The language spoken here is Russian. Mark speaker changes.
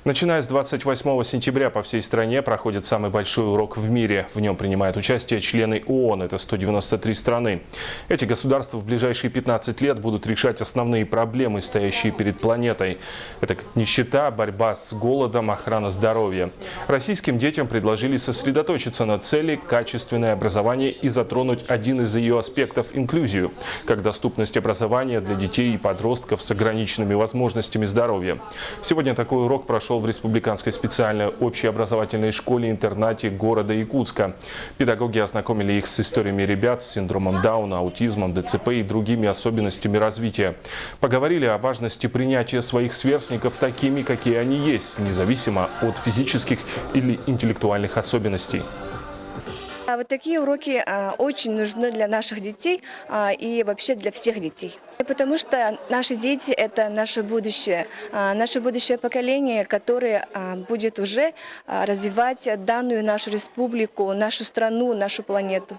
Speaker 1: Начиная с 28 сентября по всей стране проходит самый большой урок в мире. В нем принимают участие члены ООН, это 193 страны. Эти государства в ближайшие 15 лет будут решать основные проблемы, стоящие перед планетой. Это как нищета, борьба с голодом, охрана здоровья. Российским детям предложили сосредоточиться на цели качественное образование и затронуть один из ее аспектов – инклюзию, как доступность образования для детей и подростков с ограниченными возможностями здоровья. Сегодня такой урок прошел в Республиканской специальной общеобразовательной школе-интернате города Якутска. Педагоги ознакомили их с историями ребят с синдромом Дауна, аутизмом, ДЦП и другими особенностями развития. Поговорили о важности принятия своих сверстников такими, какие они есть, независимо от физических или интеллектуальных особенностей.
Speaker 2: Вот такие уроки очень нужны для наших детей и вообще для всех детей. Потому что наши дети – это наше будущее поколение, которое будет уже развивать данную нашу республику, нашу страну, нашу планету.